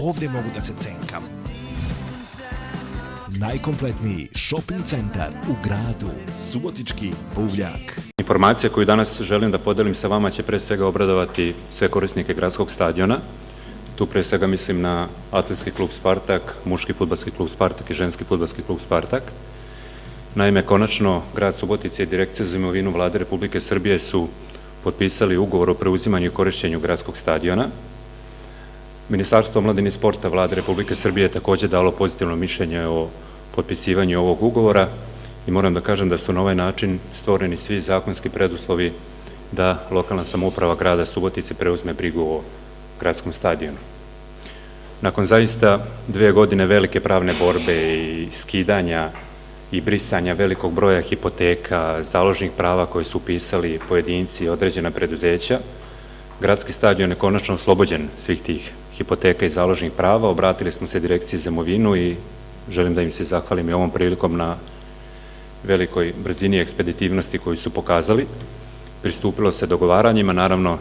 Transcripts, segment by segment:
ovdje mogu da se cenkam. Najkompletniji shopping centar u gradu, Subotički buvljak. Informacija koju danas želim da podelim sa vama će pre svega obradovati sve korisnike gradskog stadiona. Tu pre svega mislim na atletski klub Spartak, muški fudbalski klub Spartak i ženski fudbalski klub Spartak. Naime, konačno grad Subotica i Direkcija za imovinu Vlade Republike Srbije su potpisali ugovor o preuzimanju i korišćenju gradskog stadiona. Ministarstvo omladine i sporta Vlade Republike Srbije je također dalo pozitivno mišljenje o potpisivanju ovog ugovora i moram da kažem da su na ovaj način stvoreni svi zakonski preduslovi da lokalna samouprava grada Subotice preuzme brigu o gradskom stadionu. Nakon zaista 2 godine velike pravne borbe i skidanja i brisanja velikog broja hipoteka, založnih prava koje su upisali pojedinci i određena preduzeća, gradski stadion je konačno oslobođen svih tih hipoteka i založnih prava. Obratili smo se Direkciji za imovinu i želim da im se zahvalim i ovom prilikom na velikoj brzini i ekspeditivnosti koju su pokazali. Pristupilo se dogovaranjima, naravno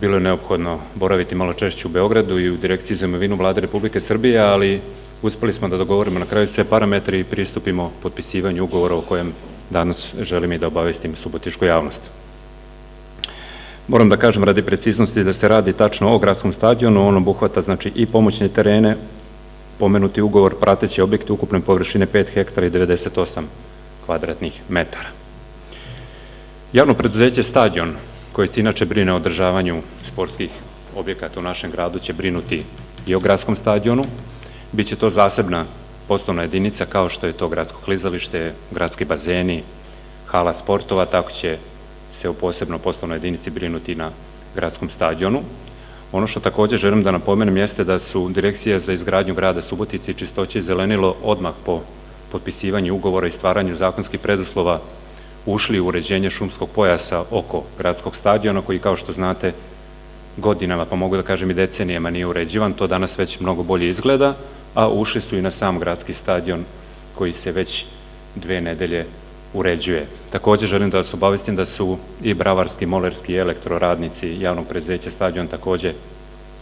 bilo je neophodno boraviti malo češće u Beogradu i u Direkciji za imovinu Vlade Republike Srbije, ali uspeli smo da dogovorimo na kraju sve parametre i pristupimo potpisivanju ugovora o kojem danas želim i da obavestim subotičku javnost. Moram da kažem radi preciznosti da se radi tačno o gradskom stadionu, on obuhvata znači i pomoćne terene, pomenuti ugovor, prateći objekti ukupne površine 5 hektara i 98 kvadratnih metara. Javno preduzeće Stadion, koje se inače brine o održavanju sportskih objekata u našem gradu, će brinuti i o gradskom stadionu. Biće to zasebna poslovna jedinica kao što je to gradsko klizalište, gradski bazeni, hala sportova, tako će se u posebno poslovnoj jedinici brinuti na gradskom stadionu. Ono što također želim da napomenem jeste da su Direkcija za izgradnju grada Subotice i Čistoće i zelenilo odmah po potpisivanju ugovora i stvaranju zakonskih preduslova ušli u uređenje šumskog pojasa oko gradskog stadiona koji, kao što znate, godinama, pa mogu da kažem i decenijama nije uređivan. To danas već mnogo bolje izgleda, a ušli su i na sam gradski stadion koji se već 2 nedelje uređuje. Također želim da vas obavestim da su i bravarski, molerski i elektroradnici javnog preduzeća Stadion također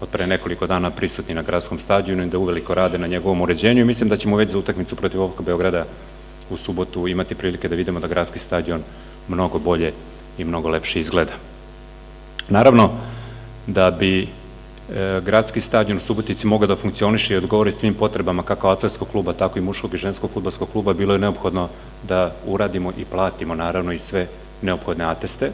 od pre nekoliko dana prisutni na gradskom stadionu i da uveliko rade na njegovom uređenju i mislim da ćemo već za utakmicu protiv OFK Beograda u subotu imati prilike da vidimo da gradski stadion mnogo bolje i mnogo lepše izgleda. Naravno, da bi gradski stadion u Subotici mogao da funkcioniše i odgovori svim potrebama kako atletskog kluba, tako i muškog i ženskog fudbalskog kluba, bilo je neophodno da uradimo i platimo naravno i sve neophodne ateste.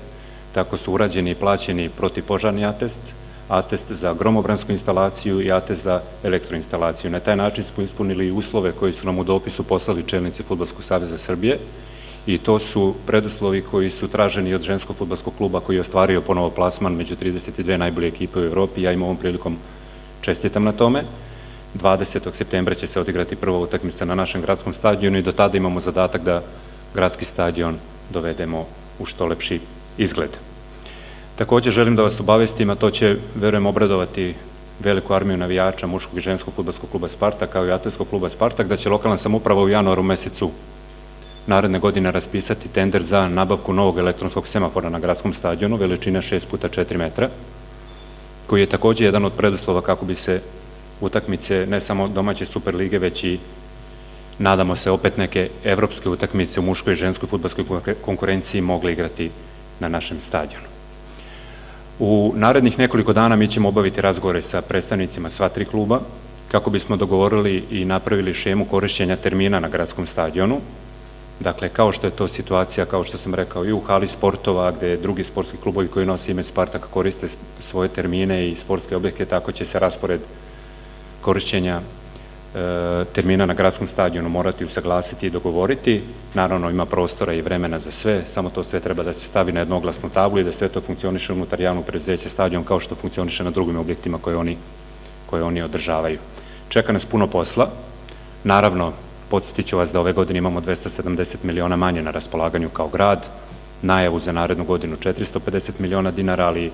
Tako su urađeni i plaćeni protivpožarni atest, atest za gromobransku instalaciju i atest za elektroinstalaciju. Na taj način smo ispunili uslove koji su nam u dopisu poslali čelnici Fudbalskog saveza Srbije i to su preduslovi koji su traženi od ženskog fudbalskog kluba koji je ostvario ponovo plasman među 32 najbolje ekipe u Evropi. Ja im ovom prilikom čestitam na tome. 20. septembra će se odigrati prva utakmica na našem gradskom stadionu i do tada imamo zadatak da gradski stadion dovedemo u što lepši izgled. Također želim da vas obavestim, a to će, verujem, obradovati veliku armiju navijača muškog i ženskog fudbalskog kluba Spartak kao i atletskog kluba Spartak, da će lokalna samouprava u januaru mesecu naredne godine raspisati tender za nabavku novog elektronskog semafora na gradskom stadionu veličine 6x4 metra, koji je također jedan od preduslova kako bi se utakmice ne samo domaće Superlige, već i nadamo se opet neke evropske utakmice u muškoj i ženskoj fudbalskoj konkurenciji mogle igrati na našem stadionu. U narednih nekoliko dana mi ćemo obaviti razgovore sa predstavnicima sva 3 kluba kako bismo dogovorili i napravili šemu korišćenja termina na gradskom stadionu. Dakle, kao što je to situacija, kao što sam rekao, i u hali sportova, gde drugi sportski klubovi koji nose ime Spartak koriste svoje termine i sportske objekte, tako će se raspored korišćenja termina na gradskom stadionu morati usaglasiti i dogovoriti. Naravno, ima prostora i vremena za sve, samo to sve treba da se stavi na jednoglasnu tablu i da sve to funkcioniše unutar javnog preduzeća Stadion kao što funkcioniše na drugim objektima koje oni održavaju. Čeka nas puno posla. Naravno, podsjetit ću vas da ove godine imamo 270 miliona manje na raspolaganju kao grad, najavu za narednu godinu 450 miliona dinara, ali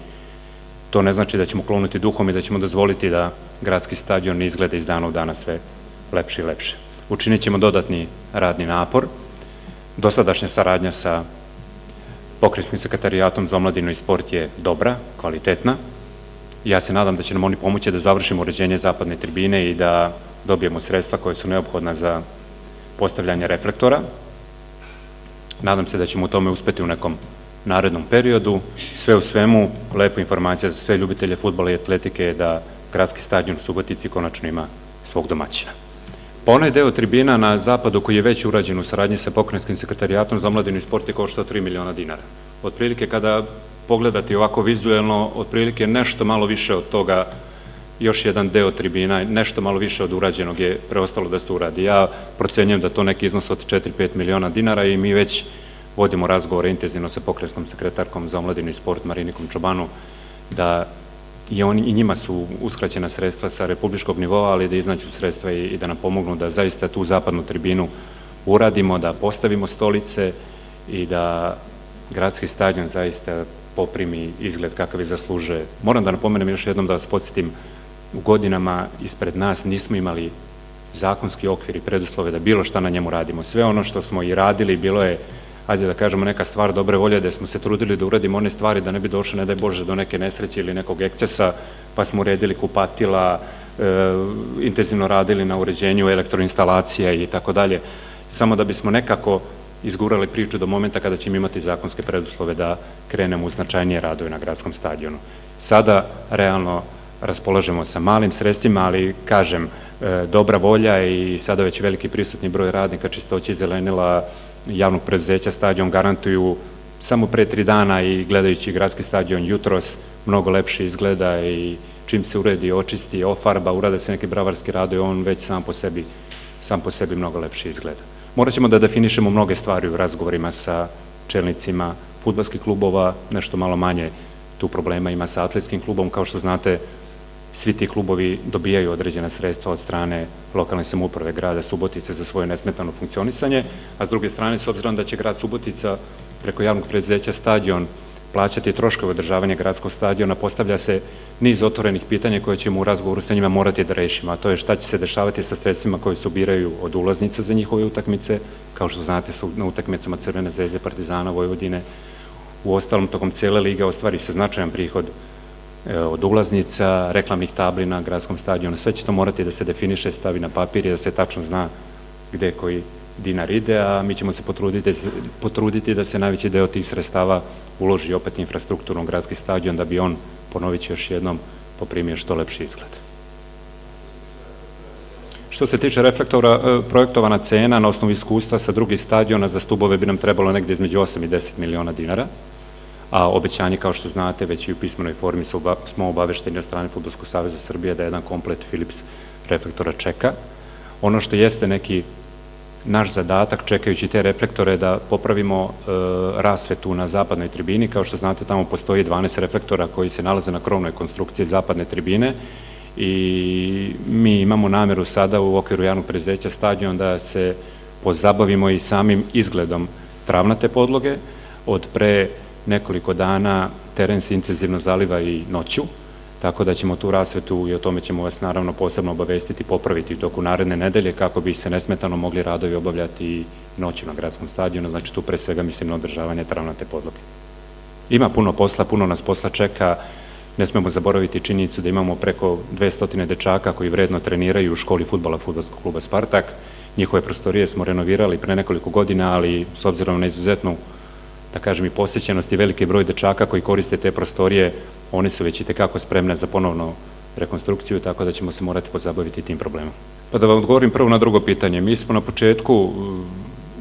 to ne znači da ćemo klonuti duhom i da ćemo dozvoliti da gradski stadion izgleda iz dana u dana sve lepše i lepše. Učinit ćemo dodatni radni napor. Dosadašnja saradnja sa Pokrajinskim sekretarijatom za omladinu i sport je dobra, kvalitetna. Ja se nadam da će nam oni pomoći da završimo uređenje zapadne tribine i da dobijemo sredstva koje su neophodna za postavljanje reflektora. Nadam se da ćemo u tome uspeti u nekom narednom periodu. Sve u svemu, lepa informacija za sve ljubitelje fudbala i atletike je da gradski stadion u Subotici konačno ima svog domaćina. Pa onaj deo tribina na zapadu koji je već urađen u saradnji sa Pokrajinskim sekretarijatom za omladinu i sport je koštao 3 miliona dinara. Otprilike kada pogledati ovako vizuelno, otprilike nešto malo više od toga, još jedan deo tribina, nešto malo više od urađenog je preostalo da se uradi. Ja procenjujem da to neki iznos od 4-5 miliona dinara i mi već vodimo razgovore intenzivno sa pokrajinskom sekretarkom za omladinu i sport Marinikom Čobanu, da i njima su uskraćena sredstva sa republičkog nivoa, ali da iznađu sredstva i da nam pomognu da zaista tu zapadnu tribinu uradimo, da postavimo stolice i da gradski stadion zaista poprimi izgled kakav je zaslužuje. Moram da napomenem još jednom da vas podsjetim, u godinama ispred nas nismo imali zakonski okvir i preduslove da bilo šta na njemu radimo. Sve ono što smo i radili bilo je, ajde da kažemo, neka stvar dobre volje, da smo se trudili da uradimo one stvari da ne bi došlo, ne daj Bože, do neke nesreće ili nekog ekscesa, pa smo uredili kupatila, intenzivno radili na uređenju elektroinstalacija i tako dalje, samo da bismo nekako izgurali priču do momenta kada ćemo imati zakonske preduslove da krenemo u značajnije radove na gradskom stadionu. Sada realno raspolažemo sa malim sredstvima, ali kažem, dobra volja i sada već veliki prisutni broj radnika Čistoće i zelenila javnog preduzeća stadion garantuju samo pre 3 dana i gledajući gradski stadion jutros mnogo lepše izgleda i čim se uredi, očisti, ofarba, urade se neki bravarski radovi, on već sam po sebi mnogo lepše izgleda. Morat ćemo da definišemo mnoge stvari u razgovorima sa čelnicima fudbalskih klubova, nešto malo manje tu problema ima sa atletskim klubom. Kao što znate, svi ti klubovi dobijaju određena sredstva od strane lokalne samouprave grada Subotice za svoje nesmetano funkcionisanje, a s druge strane, s obzirom da će grad Subotica preko javnog preduzeća stadion plaćati troškove održavanja gradskog stadiona, postavlja se niz otvorenih pitanja koje ćemo u razgovoru sa njima morati da rešimo, a to je šta će se dešavati sa sredstvima koje se ubiraju od ulaznica za njihove utakmice, kao što znate su na utakmicama Crvene zvezde, Partizana, Vojvodine, u ostalom tokom cele lige ostvari se značajan prihod od ulaznica, reklamnih tabli na gradskom stadionu, sve će to morati da se definiše, stavi na papir i da se tačno zna gde koji dinar ide, a mi ćemo se potruditi da se najveći deo tih sredstava uloži opet infrastrukturno gradski stadion, da bi on, ponovit ću još jednom, poprimio što lepši izgled. Što se tiče reflektora, projektovana cena na osnovu iskustva sa drugih stadiona za stubove bi nam trebalo negde između 8 i 10 miliona dinara, a obećanje, kao što znate, već i u pismenoj formi smo obavešteni od strane Fudbalskog saveza Srbije da jedan komplet Philips reflektora čeka. Ono što jeste neki naš zadatak, čekajući te reflektore, da popravimo rasvetu na zapadnoj tribini. Kao što znate, tamo postoji 12 reflektora koji se nalaze na krovnoj konstrukciji zapadne tribine i mi imamo nameru sada u okviru javnog preduzeća stadion da se pozabavimo i samim izgledom travnate podloge. Od pre nekoliko dana teren se intenzivno zaliva i noću, tako da ćemo tu rasvetu, i o tome ćemo vas naravno posebno obavestiti, popraviti u toku naredne nedelje kako bi se nesmetano mogli radovi obavljati i noću na gradskom stadionu, znači tu pre svega mislim na održavanje travnate podloge. Ima puno posla, puno nas posla čeka, ne smemo zaboraviti činjenicu da imamo preko 200 dečaka koji vredno treniraju u školi fudbala Fudbalskog kluba Spartak. Njihove prostorije smo renovirali pre nekoliko godina, ali s obzirom na izuzetnu, da kažem, i posjećenost i veliki broj dečaka koji koriste te prostorije, one su već i tekako spremne za ponovnu rekonstrukciju, tako da ćemo se morati pozabaviti tim problemom. Pa da vam odgovorim prvo na drugo pitanje. Mi smo na početku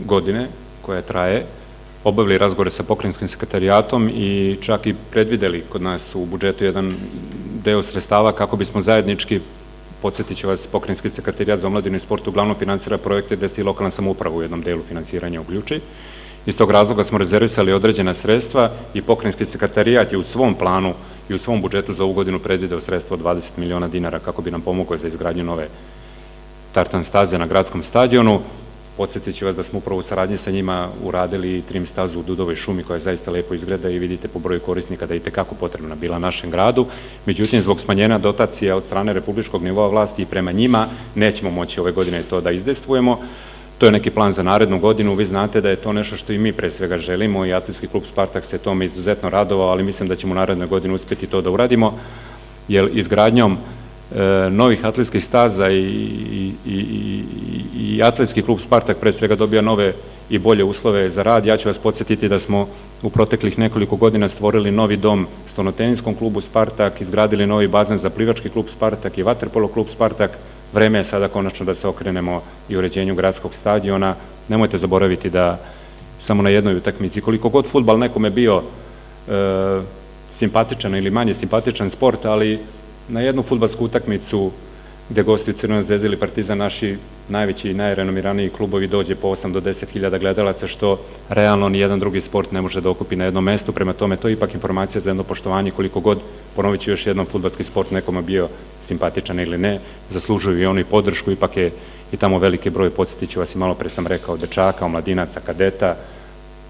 godine koja traje obavili razgovore sa Pokrajinskim sekretarijatom i čak i predvideli kod nas u budžetu jedan deo sredstava kako bismo zajednički, podsjetit ću vas, Pokrajinski sekretarijat za omladinu i sport uglavnom finansira projekte gde se i lokalna samouprava u jednom delu finansiranja uključi. Iz tog razloga smo rezervisali određena sredstva i Pokrajinski sekretarijat je u svom planu i u svom budžetu za ovu godinu predvideo sredstva od 20 miliona dinara kako bi nam pomogao za izgradnju nove tartan staze na gradskom stadionu. Podsjetit ću vas da smo upravo u saradnji sa njima uradili trim stazu u Dudovoj šumi koja zaista lepo izgleda i vidite po broju korisnika da je itekako potrebna bila našem gradu. Međutim, zbog smanjenja dotacija od strane republičkog nivoa vlasti i prema njima nećemo moći ove godine to da izdejstvujemo. To je neki plan za narednu godinu. Vi znate da je to nešto što i mi pre svega želimo i Atletski klub Spartak se tome izuzetno radovao, ali mislim da ćemo u narednoj godini uspjeti to da uradimo. jer izgradnjom novih atletskih staza i atletski klub Spartak pre svega dobija nove i bolje uslove za rad. Ja ću vas podsjetiti da smo u proteklih nekoliko godina stvorili novi dom stonoteniskom klubu Spartak, izgradili novi bazen za plivački klub Spartak i vaterpolo klub Spartak. Vreme je sada konačno da se okrenemo i uređenju gradskog stadiona. Nemojte zaboraviti da samo na jednoj utakmici, koliko god fudbal nekome bio simpatičan ili manje simpatičan sport, ali na jednu fudbalsku utakmicu gde gostuju Crvena zvezda ili Partizan, naši najveći i najrenomiraniji klubovi, dođe po 8 do 10 hiljada gledalaca, što realno ni jedan drugi sport ne može da okupi na jednom mestu. Prema tome, to je ipak informacija za jedno poštovanje, koliko god, ponovit ću još jednom, fudbalski sport nekome bio simpatičan ili ne, zaslužuju i oni podršku. Ipak je i tamo veliki broj, podsjetit ću vas, i malo pre sam rekao, dečaka, omladinaca, kadeta.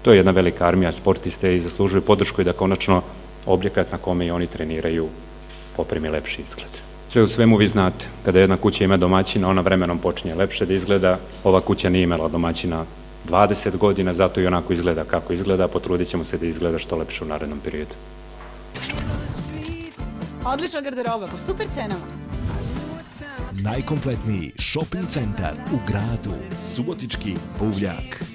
To je jedna velika armija sportiste i zaslužuju podršku i da konačno objekat na kome i oni treniraju poprimi lepši izgled. Sve u svemu, vi znate, kada jedna kuća ima domaćina, ona vremenom počinje lepše da izgleda. Ova kuća nije imala domaćina 20 godina, zato i onako izgleda kako izgleda. Potrudit ćemo se da izgleda što lepše u narednom periodu. Odlična garderoba po super cenama. Najkompletniji shopping centar u gradu, Subotički Buvljak.